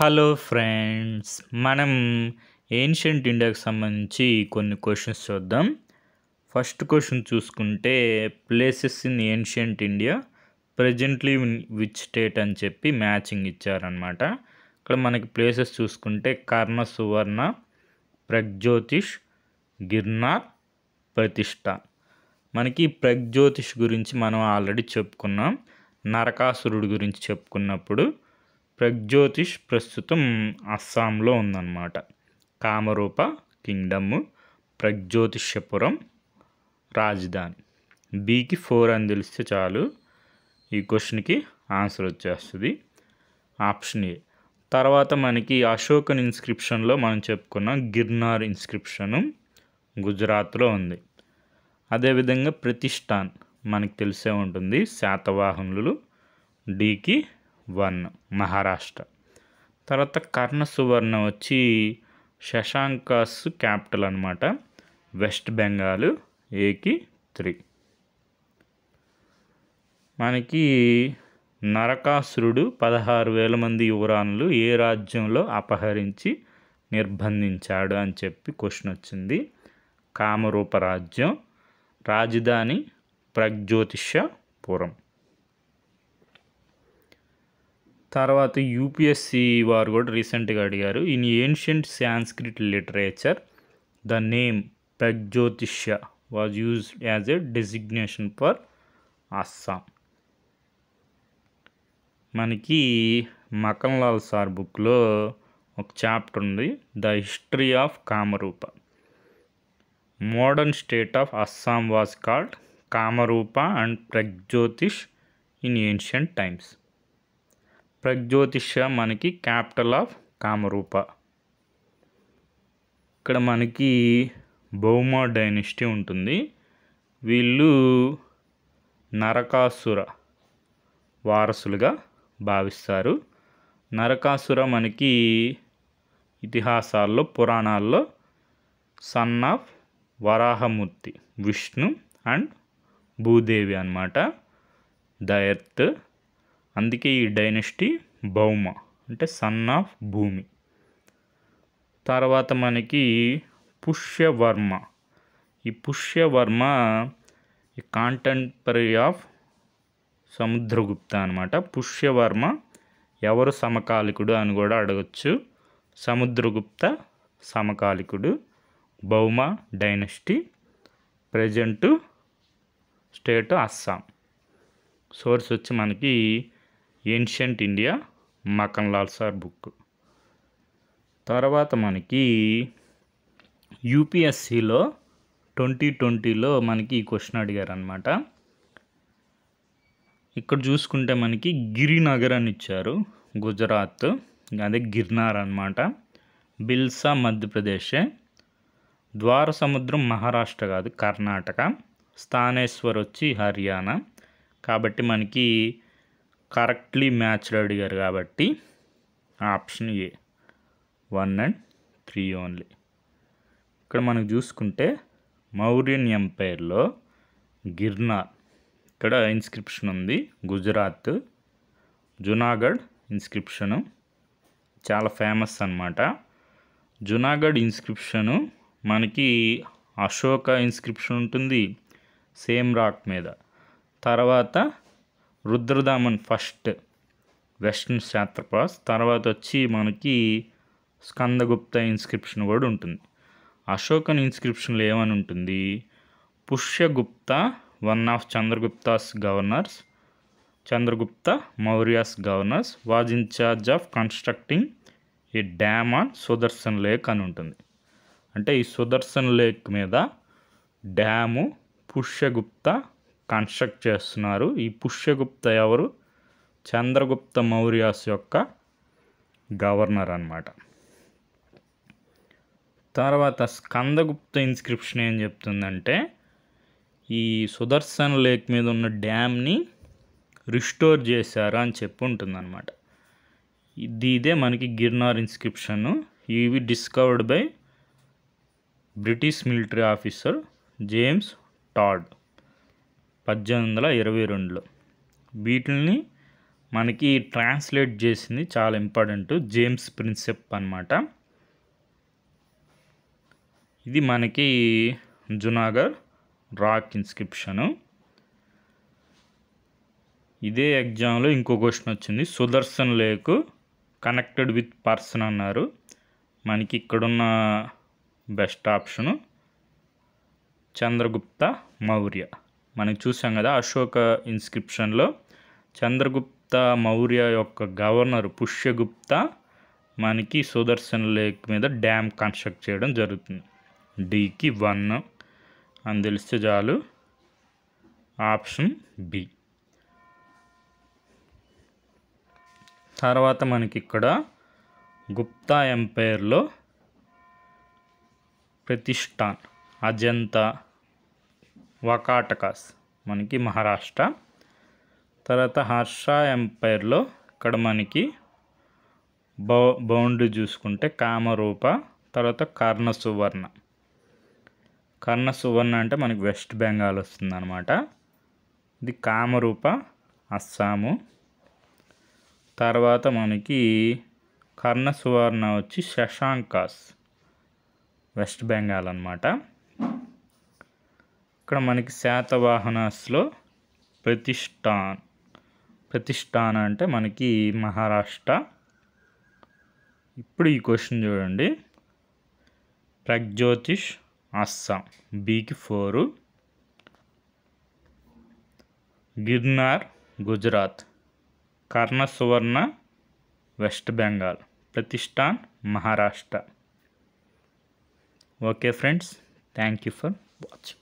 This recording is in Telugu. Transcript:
హలో ఫ్రెండ్స్, మనం ఏన్షియంట్ ఇండియాకి సంబంధించి కొన్ని క్వశ్చన్స్ చూద్దాం. ఫస్ట్ క్వశ్చన్ చూసుకుంటే places in ancient India presently in which state అని చెప్పి మ్యాచింగ్ ఇచ్చారనమాట. ఇక్కడ మనకి ప్లేసెస్ చూసుకుంటే కర్ణ సువర్ణ, ప్రగ్జ్యోతిష్, గిర్నార్, ప్రతిష్ట. మనకి ప్రగ్జ్యోతిష్ గురించి మనం ఆల్రెడీ చెప్పుకున్నాం. నరకాసురుడి గురించి చెప్పుకున్నప్పుడు ప్రగ్జ్యోతిష్ ప్రస్తుతం అస్సాంలో ఉందన్నమాట. కామరూప కింగ్డమ్, ప్రగ్జ్యోతిషపురం రాజధాని. బీకి 4 అని తెలిస్తే చాలు, ఈ క్వశ్చన్కి ఆన్సర్ వచ్చేస్తుంది. Option A. తర్వాత మనకి అశోకన్ ఇన్స్క్రిప్షన్లో మనం చెప్పుకున్నాం గిర్నార్ ఇన్స్క్రిప్షను గుజరాత్లో ఉంది. అదేవిధంగా ప్రతిష్టాన్ మనకి తెలిసే ఉంటుంది, శాతవాహనులు. డీకి 1 మహారాష్ట్ర. తర్వాత కర్ణ సువర్ణ వచ్చి శశాంకాస్ క్యాపిటల్ అనమాట, వెస్ట్ బెంగాల్. ఏకి 3. మనకి నరకాసురుడు 16,000 మంది యువరాణులు ఏ రాజ్యంలో అపహరించి నిర్బంధించాడు అని చెప్పి క్వశ్చన్ వచ్చింది. కామరూప రాజ్యం. రాజధాని ప్రగ్జ్యోతిషపురం. తర్వాత యూపీఎస్సి వారు కూడా రీసెంట్గా అడిగారు, in ancient Sanskrit literature the name Pragjyotishya was used as a designation for Assam. మనకి మకన్లాల్ సార్ బుక్లో ఒక చాప్టర్ ఉంది, the history of Kamarupa. Modern state of Assam was called Kamarupa and Pragjyotish in ancient times. Pragjyotisha మనకి క్యాపిటల్ ఆఫ్ కామరూప. ఇక్కడ మనకి బౌమా డైనెస్టీ ఉంటుంది. వీళ్ళు నరకాసుర వారసులుగా భావిస్తారు. నరకాసుర మనకి ఇతిహాసాల్లో, పురాణాల్లో son of Varahamurthy, Vishnu and Bhudevi అన్నమాట, ద ఎర్త్. అందుకే ఈ డైనెస్టీ భౌమ అంటే సన్ ఆఫ్ భూమి. తర్వాత మనకి పుష్యవర్మ. ఈ పుష్యవర్మ ఈ కాంటెంపరీ ఆఫ్ సముద్రగుప్త అనమాట. పుష్యవర్మ ఎవరు సమకాలికుడు అని కూడా అడగచ్చు. సముద్రగుప్త సమకాలికుడు. Bhauma dynasty, present state Assam. Source వచ్చి మనకి ancient India, Makhanlal sir book. తర్వాత మనకి యూపీఎస్సిలో 2020లో మనకి ఈ క్వశ్చన్ అడిగారు అనమాట. ఇక్కడ చూసుకుంటే మనకి గిరినగర్ అని ఇచ్చారు, గుజరాత్. అదే గిర్నార్ అనమాట. బిల్సా మధ్యప్రదేశ్. ద్వార సముద్రం మహారాష్ట్ర కాదు, కర్ణాటక. స్థానేశ్వర్ వచ్చి హర్యానా. కాబట్టి మనకి కరెక్ట్లీ మ్యాచ్డ్ అడిగారు కాబట్టి ఆప్షన్ ఏ 1 and 3 ఓన్లీ. ఇక్కడ మనకు చూసుకుంటే మౌర్యన్ ఎంపైర్లో గిర్నార్, ఇక్కడ ఇన్స్క్రిప్షన్ ఉంది, గుజరాత్. జునాగఢ్ ఇన్స్క్రిప్షను చాలా ఫేమస్ అన్నమాట. జునాగఢ్ ఇన్స్క్రిప్షను మనకి అశోక ఇన్స్క్రిప్షన్ ఉంటుంది సేమ్ రాక్ మీద. తర్వాత రుద్రదామన్ ఫస్ట్ వెస్టర్న్ శాత్రపాస్. తర్వాత వచ్చి మనకి స్కందగుప్త ఇన్స్క్రిప్షన్ కూడా ఉంటుంది. అశోకన్ ఇన్స్క్రిప్షన్లో ఏమని ఉంటుంది, Pushyagupta one of Chandragupta's governors, Chandragupta Maurya's governors was in charge of constructing a dam on Sudarshan lake అని ఉంటుంది. అంటే ఈ సుదర్శన్ లేక్ మీద డ్యాము పుష్యగుప్త కన్స్ట్రక్ట్ చేస్తున్నారు. ఈ పుష్యగుప్త ఎవరు, చంద్రగుప్త మౌర్యాస్ యొక్క గవర్నర్ అన్నమాట. తర్వాత స్కందగుప్త ఇన్స్క్రిప్షన్ ఏం చెప్తుందంటే ఈ సుదర్శన్ లేక్ మీద ఉన్న డ్యామ్ని రిస్టోర్ చేశారు అని చెప్పి ఉంటుందన్నమాట. ఇదే మనకి గిర్నార్ ఇన్స్క్రిప్షన్. ఇవి discovered by British military officer James Tod 1822లో. వీటిని మనకి ట్రాన్స్లేట్ చేసింది చాలా ఇంపార్టెంట్, జేమ్స్ ప్రిన్సెప్ అన్నమాట. ఇది మనకి జునాగఢ్ రాక్ ఇన్స్క్రిప్షను. ఇదే ఎగ్జామ్లో ఇంకో క్వశ్చన్ వచ్చింది, Sudarshan lake connected with person అన్నారు. మనకి ఇక్కడున్న బెస్ట్ ఆప్షను చంద్రగుప్త మౌర్య. మనం చూసాం కదా అశోక ఇన్స్క్రిప్షన్లో చంద్రగుప్త మౌర్య యొక్క గవర్నర్ పుష్యగుప్త మనకి సుదర్శన్ లేక్ మీద డ్యామ్ కన్స్ట్రక్ట్ చేయడం జరుగుతుంది. డికి 1 అని తెలిస్తే చాలు, ఆప్షన్ బి. తర్వాత మనకి ఇక్కడ గుప్తా ఎంపైర్లో ప్రతిష్టాన్, అజంతా, వకాటకాస్ మనకి మహారాష్ట్ర. తర్వాత హర్ష ఎంపైర్లో ఇక్కడ మనకి బౌండరీ చూసుకుంటే కామరూప, తర్వాత కర్ణసువర్ణ. కర్ణసువర్ణ అంటే మనకి వెస్ట్ బెంగాల్ వస్తుంది అనమాట. ఇది కామరూప అస్సాము. తర్వాత మనకి కర్ణసువర్ణ వచ్చి శశాంకాస్ వెస్ట్ బెంగాల్ అనమాట. ఇక్కడ మనకి శాతవాహనాస్లో ప్రతిష్టాన్ అంటే మనకి మహారాష్ట్ర. ఇప్పుడు ఈ క్వశ్చన్ చూడండి, ప్రగ్జ్యోతిష్ అస్సాం, బికి 4. Girnar Gujarat, Karnasuvarna west Bengal, Pratishthan Maharashtra. Okay friends, thank you for watching.